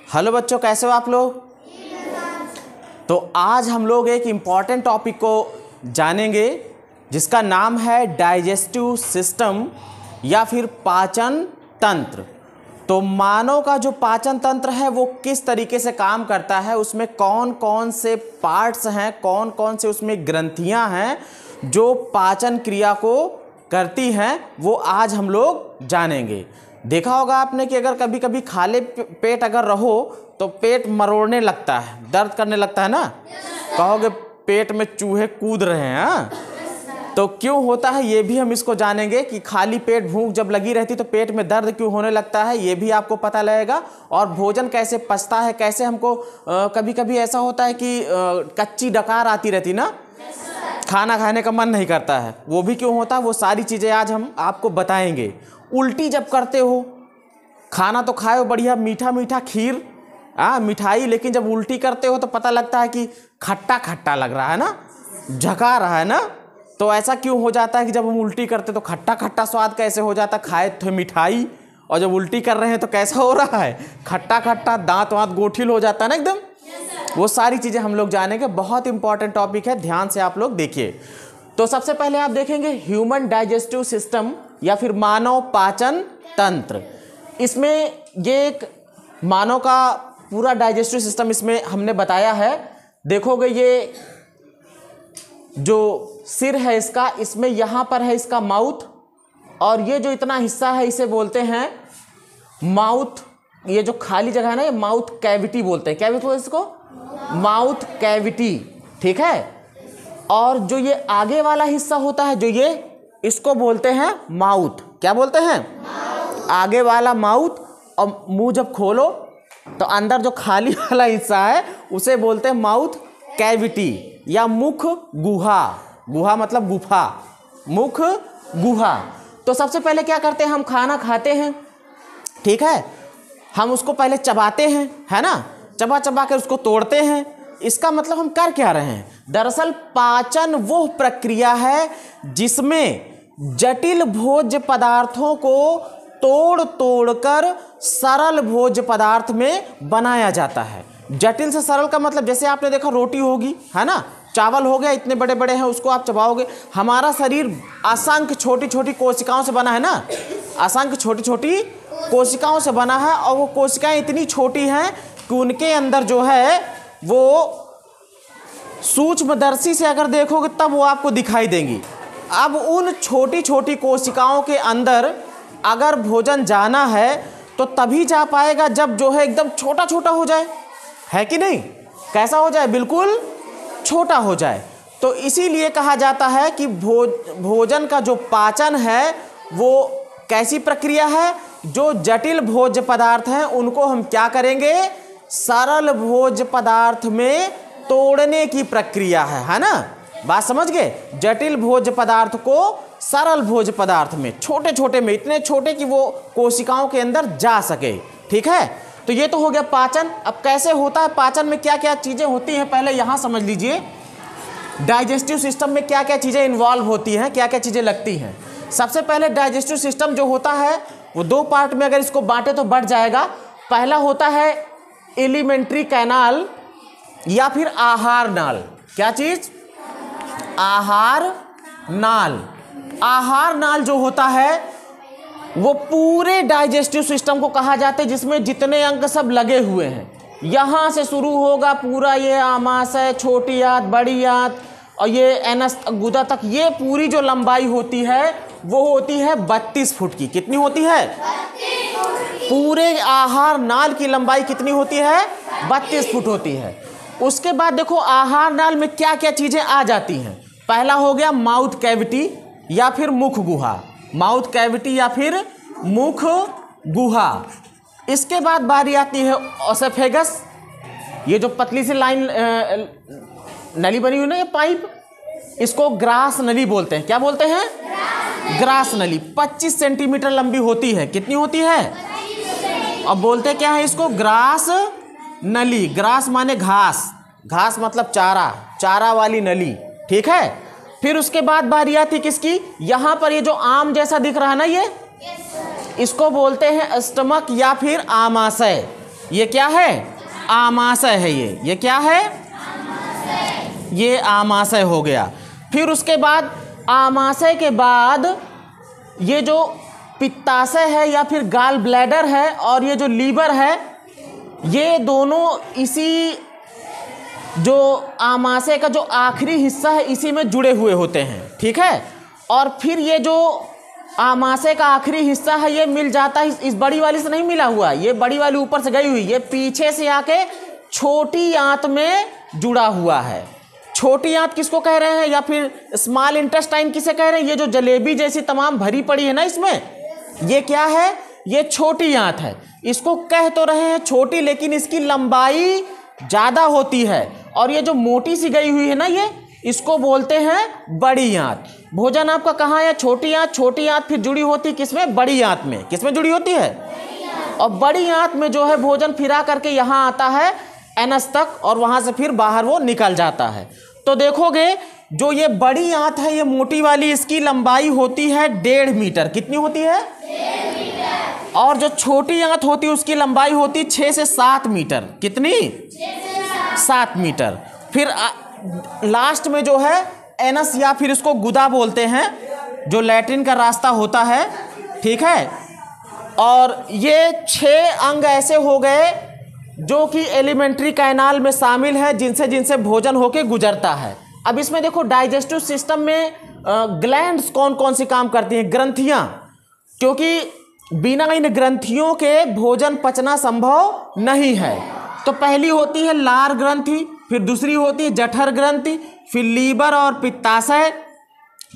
Hello बच्चों, कैसे हो आप लोग। तो आज हम लोग एक इम्पॉर्टेंट टॉपिक को जानेंगे जिसका नाम है डाइजेस्टिव सिस्टम या फिर पाचन तंत्र। तो मानव का जो पाचन तंत्र है वो किस तरीके से काम करता है, उसमें कौन कौन से पार्ट्स हैं, कौन कौन से उसमें ग्रंथियां हैं जो पाचन क्रिया को करती हैं, वो आज हम लोग जानेंगे। देखा होगा आपने कि अगर कभी कभी खाली पेट अगर रहो तो पेट मरोड़ने लगता है, दर्द करने लगता है ना। कहोगे पेट में चूहे कूद रहे हैं। हाँ, तो क्यों होता है ये भी हम इसको जानेंगे कि खाली पेट भूख जब लगी रहती तो पेट में दर्द क्यों होने लगता है, ये भी आपको पता लगेगा। और भोजन कैसे पचता है, कैसे हमको कभी कभी ऐसा होता है कि कच्ची डकार आती रहती ना, खाना खाने का मन नहीं करता है, वो भी क्यों होता है, वो सारी चीज़ें आज हम आपको बताएंगे। उल्टी जब करते हो, खाना तो खाए हो बढ़िया मीठा मीठा खीर मिठाई, लेकिन जब उल्टी करते हो तो पता लगता है कि खट्टा खट्टा लग रहा है ना, झका रहा है ना। तो ऐसा क्यों हो जाता है कि जब हम उल्टी करते तो खट्टा खट्टा स्वाद कैसे हो जाता, खाए थे मिठाई और जब उल्टी कर रहे हैं तो कैसा हो रहा है, खट्टा खट्टा, दांत वांत गोठिल हो जाता है ना एकदम। वो सारी चीज़ें हम लोग जानेंगे, बहुत इंपॉर्टेंट टॉपिक है, ध्यान से आप लोग देखिए। तो सबसे पहले आप देखेंगे ह्यूमन डाइजेस्टिव सिस्टम या फिर मानव पाचन तंत्र। इसमें ये एक मानव का पूरा डाइजेस्टिव सिस्टम इसमें हमने बताया है। देखोगे ये जो सिर है इसका, इसमें यहाँ पर है इसका माउथ, और ये जो इतना हिस्सा है इसे बोलते हैं माउथ। ये जो खाली जगह है ना, ये माउथ कैविटी बोलते हैं। क्या बोलते हैं इसको? माउथ कैविटी, ठीक है। और जो ये आगे वाला हिस्सा होता है, जो ये, इसको बोलते हैं माउथ। क्या बोलते हैं? आगे वाला माउथ। और मुंह जब खोलो तो अंदर जो खाली वाला हिस्सा है उसे बोलते हैं माउथ कैविटी या मुख गुहा। गुहा मतलब गुफा, मुख गुहा। तो सबसे पहले क्या करते हैं, हम खाना खाते हैं, ठीक है, हम उसको पहले चबाते हैं, है ना, चबा चबा कर उसको तोड़ते हैं। इसका मतलब हम कर क्या रहे हैं, दरअसल पाचन वो प्रक्रिया है जिसमें जटिल भोज्य पदार्थों को तोड़ तोड़कर सरल भोज्य पदार्थ में बनाया जाता है। जटिल से सरल का मतलब, जैसे आपने देखा रोटी होगी, है ना, चावल हो गया, इतने बड़े बड़े हैं, उसको आप चबाओगे। हमारा शरीर असंख्य छोटी छोटी कोशिकाओं से बना है ना, असंख्य छोटी छोटी कोशिकाओं से बना है। और वो कोशिकाएं इतनी छोटी हैं कि उनके अंदर जो है वो सूक्ष्मदर्शी से अगर देखोगे तब वो आपको दिखाई देंगी। अब उन छोटी छोटी कोशिकाओं के अंदर अगर भोजन जाना है तो तभी जा पाएगा जब जो है एकदम छोटा छोटा हो जाए, है कि नहीं, कैसा हो जाए, बिल्कुल छोटा हो जाए। तो इसीलिए कहा जाता है कि भोजन का जो पाचन है वो कैसी प्रक्रिया है, जो जटिल भोज्य पदार्थ हैं उनको हम क्या करेंगे, सरल भोज्य पदार्थ में तोड़ने की प्रक्रिया है ना। बात समझ गए, जटिल भोज्य पदार्थ को सरल भोज्य पदार्थ में, छोटे छोटे में, इतने छोटे कि वो कोशिकाओं के अंदर जा सके, ठीक है। तो ये तो हो गया पाचन। अब कैसे होता है पाचन, में क्या क्या चीज़ें होती हैं पहले यहाँ समझ लीजिए। डाइजेस्टिव सिस्टम में क्या क्या चीज़ें इन्वॉल्व होती हैं, क्या क्या चीज़ें लगती हैं। सबसे पहले डाइजेस्टिव सिस्टम जो होता है वो दो पार्ट में अगर इसको बांटे तो बढ़ जाएगा। पहला होता है एलिमेंट्री कैनाल या फिर आहार नाल। क्या चीज़? आहार नाल। आहार नाल जो होता है वो पूरे डाइजेस्टिव सिस्टम को कहा जाता है, जिसमें जितने अंग सब लगे हुए हैं। यहाँ से शुरू होगा पूरा ये आमाशय, छोटी आंत, बड़ी आंत और ये एनस गुदा तक, ये पूरी जो लंबाई होती है वो होती है 32 फुट की। कितनी होती है? 32। पूरे आहार नाल की लंबाई कितनी होती है? 32 फुट होती है। उसके बाद देखो आहार नाल में क्या क्या चीज़ें आ जाती हैं। पहला हो गया माउथ कैविटी या फिर मुख गुहा, माउथ कैविटी या फिर मुख गुहा। इसके बाद बारी आती है ओसेफेगस, ये जो पतली सी लाइन नली बनी हुई ना, ये पाइप, इसको ग्रास नली बोलते हैं। क्या बोलते हैं? ग्रास नली। 25 सेंटीमीटर लंबी होती है। कितनी होती है? अब बोलते क्या है इसको? ग्रास नली। ग्रास माने घास, घास मतलब चारा, चारा वाली नली, ठीक है। फिर उसके बाद बारी आती किसकी, यहाँ पर ये जो आम जैसा दिख रहा है ना, ये इसको बोलते हैं स्टमक या फिर आमाशय। ये क्या है? आमाशय है ये क्या है? ये आमाशय हो गया। फिर उसके बाद आमाशय के बाद ये जो पित्ताशय है या फिर गाल ब्लैडर है और ये जो लीवर है, ये दोनों इसी जो आमाशय का जो आखिरी हिस्सा है इसी में जुड़े हुए होते हैं, ठीक है। और फिर ये जो आमाशय का आखिरी हिस्सा है ये मिल जाता है, इस बड़ी वाली से नहीं मिला हुआ, ये बड़ी वाली ऊपर से गई हुई, ये पीछे से आके छोटी आंत में जुड़ा हुआ है। छोटी आंत किसको कह रहे हैं या फिर स्मॉल इंटेस्टाइन किसे कह रहे हैं? ये जो जलेबी जैसी तमाम भरी पड़ी है ना इसमें, ये क्या है? ये छोटी आंत है। इसको कह तो रहे हैं छोटी, लेकिन इसकी लंबाई ज़्यादा होती है। और ये जो मोटी सी गई हुई है ना, ये इसको बोलते हैं बड़ी आंत। भोजन आपका कहाँ है? छोटी आंत। छोटी आंत फिर जुड़ी होती किसमें? बड़ी आंत में। किसमें जुड़ी होती है? और बड़ी आंत में जो है भोजन फिरा करके यहाँ आता है एनस तक, और वहाँ से फिर बाहर वो निकल जाता है। तो देखोगे जो ये बड़ी आंत है, ये मोटी वाली, इसकी लंबाई होती है 1.5 मीटर। कितनी होती है? 1.5 मीटर। और जो छोटी आंत होती है उसकी लंबाई होती 6 से 7 मीटर। कितनी? 6 से 7 मीटर। फिर लास्ट में जो है एनस या फिर इसको गुदा बोलते हैं, जो लैट्रिन का रास्ता होता है, ठीक है। और ये 6 अंग ऐसे हो गए जो कि एलिमेंट्री कैनाल में शामिल है, जिनसे भोजन होके गुजरता है। अब इसमें देखो डाइजेस्टिव सिस्टम में ग्लैंड्स कौन कौन सी काम करती हैं? ग्रंथियां, क्योंकि बिना इन ग्रंथियों के भोजन पचना संभव नहीं है। तो पहली होती है लार ग्रंथि, फिर दूसरी होती है जठर ग्रंथि, फिर लीवर और पित्ताशय,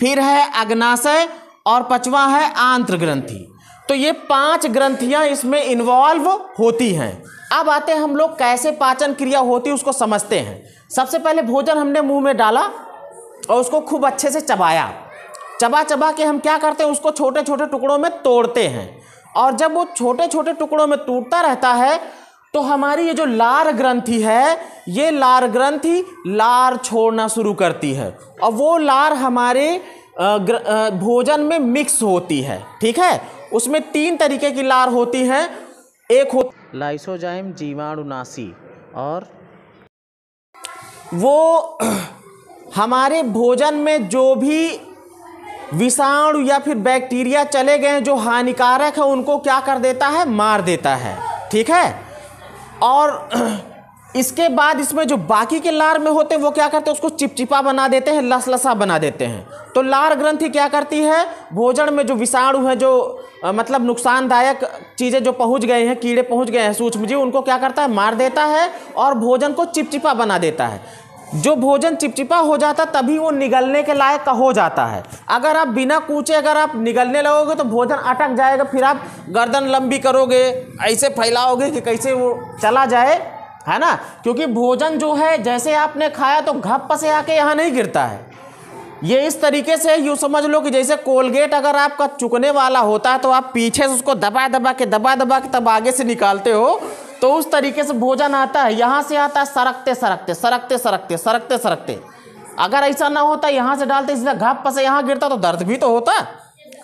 फिर है अग्नाशय, और पांचवा है आंत्र ग्रंथि। तो ये 5 ग्रंथियां इसमें इन्वॉल्व होती हैं। अब आते हैं हम लोग कैसे पाचन क्रिया होती है उसको समझते हैं। सबसे पहले भोजन हमने मुंह में डाला और उसको खूब अच्छे से चबाया। चबा के हम क्या करते हैं? उसको छोटे छोटे टुकड़ों में तोड़ते हैं। और जब वो छोटे छोटे टुकड़ों में टूटता रहता है तो हमारी ये जो लार ग्रंथि है, ये लार ग्रंथि लार छोड़ना शुरू करती है, और वो लार हमारे भोजन में मिक्स होती है, ठीक है। उसमें 3 तरीके की लार होती हैं। एक हो लाइसोजाइम जीवाणुनाशी, और वो हमारे भोजन में जो भी विषाणु या फिर बैक्टीरिया चले गए जो हानिकारक है उनको क्या कर देता है? मार देता है, ठीक है। और इसके बाद इसमें जो बाकी के लार में होते हैं वो क्या करते हैं? उसको चिपचिपा बना देते हैं, लसलसा बना देते हैं। तो लार ग्रंथि क्या करती है? भोजन में जो विषाणु है, जो मतलब नुकसानदायक चीज़ें जो पहुंच गए हैं, कीड़े पहुंच गए हैं, सूक्ष्मजीव, उनको क्या करता है? मार देता है और भोजन को चिपचिपा बना देता है। जो भोजन चिपचिपा हो जाता तभी वो निगलने के लायक का हो जाता है। अगर आप बिना कूचे अगर आप निगलने लगोगे तो भोजन अटक जाएगा, फिर आप गर्दन लंबी करोगे, ऐसे फैलाओगे कि कैसे वो चला जाए, है ना। क्योंकि भोजन जो है जैसे आपने खाया तो घप से आके यहाँ नहीं गिरता है। ये इस तरीके से यूँ समझ लो कि जैसे कोलगेट अगर आपका चुकने वाला होता है तो आप पीछे से उसको दबा दबा के तब आगे से निकालते हो, तो उस तरीके से भोजन आता है। यहाँ से आता है सरकते। अगर ऐसा ना होता, यहाँ से डालते सीधा घाप से यहाँ गिरता तो दर्द भी तो होता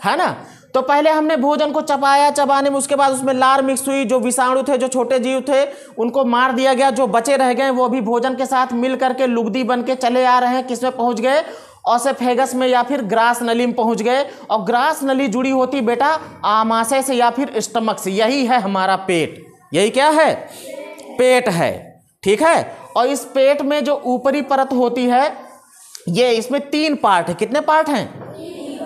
है ना। तो पहले हमने भोजन को चबाया, चबाने में उसके बाद उसमें लार मिक्स हुई, जो विषाणु थे, जो छोटे जीव थे, उनको मार दिया गया। जो बचे रह गए वो भी भोजन के साथ मिल करके लुगदी बन के चले आ रहे हैं। किस में पहुँच गए? ऑसेफेगस में या फिर ग्रास नली में पहुँच गए। और ग्रास नली जुड़ी होती बेटा आमाशय से या फिर स्टमक से। यही है हमारा पेट। यही क्या है? पेट है, ठीक है। और इस पेट में जो ऊपरी परत होती है, ये इसमें 3 पार्ट है। कितने पार्ट हैं?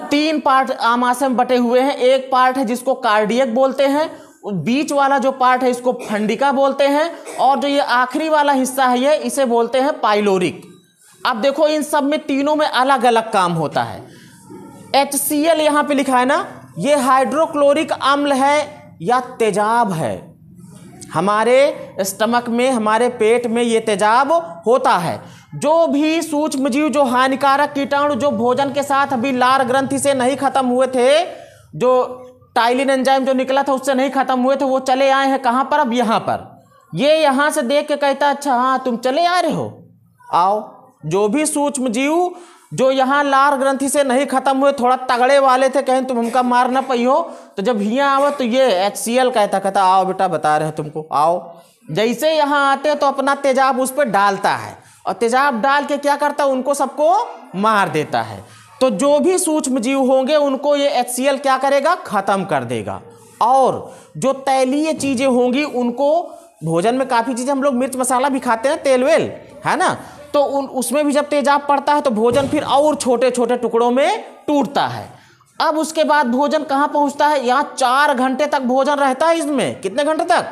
3 पार्ट आमाशय में बटे हुए हैं। एक पार्ट है जिसको कार्डियक बोलते हैं, बीच वाला जो पार्ट है इसको फंडिका बोलते हैं, और जो ये आखिरी वाला हिस्सा है ये इसे बोलते हैं पाइलोरिक। अब देखो इन सब में तीनों में अलग अलग काम होता है। HCl यहाँ पे लिखा है ना, ये हाइड्रोक्लोरिक अम्ल है या तेजाब है। हमारे स्टमक में, हमारे पेट में ये तेजाब होता है। जो भी सूक्ष्म जीव, जो हानिकारक कीटाणु जो भोजन के साथ अभी लार ग्रंथि से नहीं खत्म हुए थे, जो टाइलिन एंजाइम जो निकला था उससे नहीं खत्म हुए थे, वो चले आए हैं कहाँ पर? अब यहाँ पर। ये यहाँ से देख के कहता अच्छा हाँ तुम चले आ रहे हो, आओ। जो भी सूक्ष्म जीव जो यहाँ लार ग्रंथि से नहीं खत्म हुए, थोड़ा तगड़े वाले थे, कहीं तुम हमका मार ना पाई हो, तो जब यहाँ आओ तो ये HCl कहता आओ बेटा बता रहे हैं तुमको, आओ। जैसे यहाँ आते हैं तो अपना तेजाब उस पर डालता है और तेजाब डाल के क्या करता है, उनको सबको मार देता है। तो जो भी सूक्ष्म जीव होंगे उनको ये HCl क्या करेगा, खत्म कर देगा। और जो तैलीय चीजें होंगी उनको, भोजन में काफी चीजें हम लोग मिर्च मसाला भी खाते हैं, तेल वेल, है ना, तो उसमें भी जब तेजाब पड़ता है तो भोजन फिर और छोटे छोटे टुकड़ों में टूटता है। अब उसके बाद भोजन कहाँ पहुँचता है, यहाँ 4 घंटे तक भोजन रहता है इसमें। कितने घंटे तक?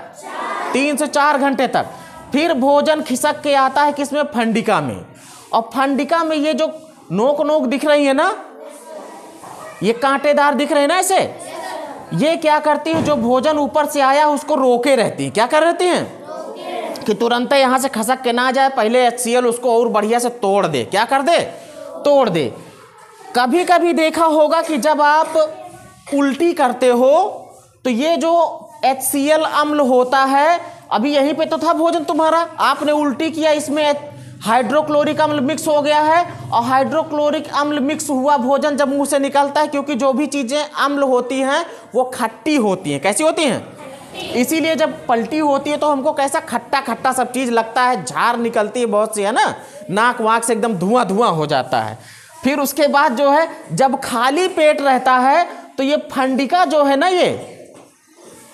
3 से 4 घंटे तक। फिर भोजन खिसक के आता है किसमें, फंडिका में। और फंडिका में ये जो नोक नोक दिख रही है ना, ये कांटेदार दिख रहे हैं ना ऐसे, ये क्या करती है, जो भोजन ऊपर से आया उसको रोके रहती है। क्या कर रहती हैं कि तुरंत यहाँ से खसक के ना जाए, पहले HCl उसको और बढ़िया से तोड़ दे। क्या कर दे, तोड़ दे। कभी कभी देखा होगा कि जब आप उल्टी करते हो तो ये जो HCl अम्ल होता है, अभी यहीं पे तो था भोजन तुम्हारा, आपने उल्टी किया, इसमें हाइड्रोक्लोरिक अम्ल मिक्स हो गया है। और हाइड्रोक्लोरिक अम्ल मिक्स हुआ भोजन जब मुंह से निकलता है, क्योंकि जो भी चीजें अम्ल होती हैं वो खट्टी होती हैं। कैसी होती हैं? इसीलिए जब पलटी होती है तो हमको कैसा खट्टा खट्टा सब चीज लगता है, झार निकलती है बहुत सी, है ना, नाक वाक से एकदम धुआं धुआं हो जाता है। फिर उसके बाद जो है, जब खाली पेट रहता है तो ये फंडिका जो है ना, ये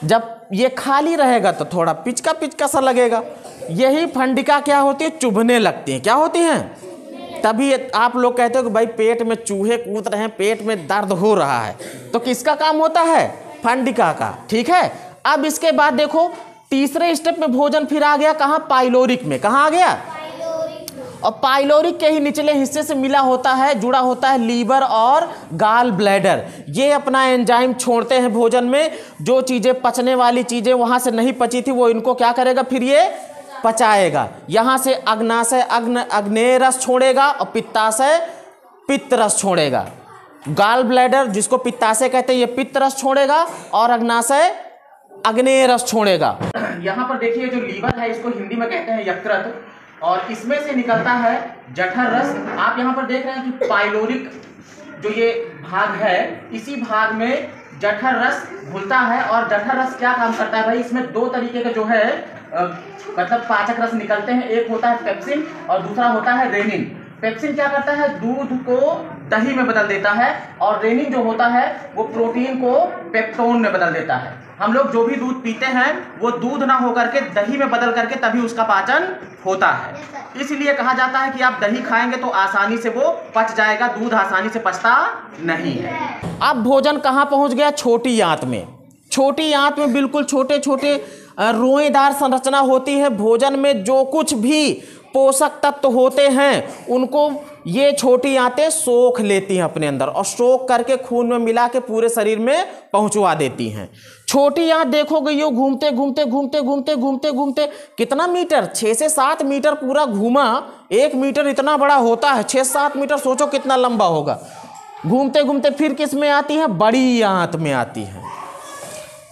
जब ये खाली रहेगा तो थोड़ा पिचका पिचका सा लगेगा। यही फंडिका क्या होती है, चुभने लगती है। क्या होती हैं? तभी आप लोग कहते हो कि भाई पेट में चूहे कूद रहे हैं, पेट में दर्द हो रहा है, तो किसका काम होता है? फंडिका का। ठीक है। अब इसके बाद देखो, तीसरे स्टेप में भोजन फिर आ गया कहाँ, पाइलोरिक में। कहाँ आ गया? और पाइलोरिक के ही निचले हिस्से से मिला होता है, जुड़ा होता है लीवर और गाल ब्लैडर। ये अपना एंजाइम छोड़ते हैं भोजन में, जो चीजें पचने वाली चीजें वहां से नहीं पची थी वो इनको क्या करेगा, फिर ये पचाएगा। यहां से अग्नाशय अग्नेय रस छोड़ेगा और पित्ताशय पित्त रस छोड़ेगा। गाल ब्लैडर जिसको पित्ताशय कहते हैं, ये पित्त रस छोड़ेगा और अग्नाशय अग्नेय रस छोड़ेगा। यहाँ पर देखिए जो लीवर है इसको हिंदी में कहते हैं यकृत, और इसमें से निकलता है जठर रस। आप यहाँ पर देख रहे हैं कि पाइलोरिक जो ये भाग है, इसी भाग में जठर रस घुलता है। और जठर रस क्या काम करता है भाई, इसमें 2 तरीके का जो है मतलब पाचक रस निकलते हैं। एक होता है पेप्सिन और दूसरा होता है रेनिन। पेप्सिन क्या करता है, दूध को दही में बदल देता है, और रेनिन जो होता है वो प्रोटीन को पेप्टोन में बदल देता है। हम लोग जो भी दूध पीते हैं वो दूध ना होकर के दही में बदल करके तभी उसका पाचन होता है। इसलिए कहा जाता है कि आप दही खाएंगे तो आसानी से वो पच जाएगा, दूध आसानी से पचता नहीं है। अब भोजन कहाँ पहुंच गया, छोटी आंत में। छोटी आंत में बिल्कुल छोटे छोटे रोएदार संरचना होती है। भोजन में जो कुछ भी पोषक तत्व होते हैं उनको ये छोटी आंतें सोख लेती हैं अपने अंदर, और सोख करके खून में मिला के पूरे शरीर में पहुंचवा देती हैं। छोटी आंत देखोगे यो घूमते घूमते घूमते घूमते घूमते घूमते कितना मीटर, 6 से 7 मीटर पूरा घूमा। 1 मीटर इतना बड़ा होता है, 6-7 मीटर सोचो कितना लंबा होगा। घूमते घूमते फिर किस में आती है, बड़ी आंत में आती है।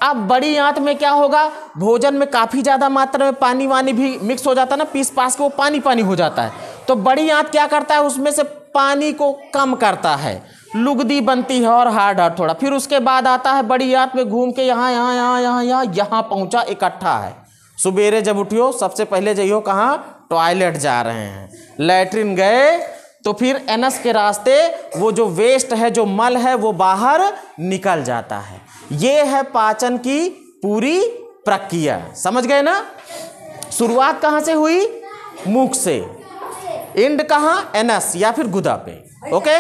अब बड़ी आंत में क्या होगा, भोजन में काफ़ी ज़्यादा मात्रा में पानी वानी भी मिक्स हो जाता है ना, पीस पास के वो पानी पानी हो जाता है। तो बड़ी आंत क्या करता है, उसमें से पानी को कम करता है, लुगदी बनती है और हार्ड हार्ड थोड़ा। फिर उसके बाद आता है बड़ी आंत में घूम के यहाँ यहाँ यहाँ यहाँ यहाँ यहाँ पहुँचा, इकट्ठा है। सुबेरे जब उठियो सबसे पहले जाइयो कहाँ, टॉयलेट जा रहे हैं, लैट्रिन गए तो फिर एनस के रास्ते वो जो वेस्ट है, जो मल है, वो बाहर निकल जाता है। ये है पाचन की पूरी प्रक्रिया। समझ गए ना? शुरुआत कहाँ से हुई, मुख से, एंड कहाँ, एनस या फिर गुदा पे। ओके।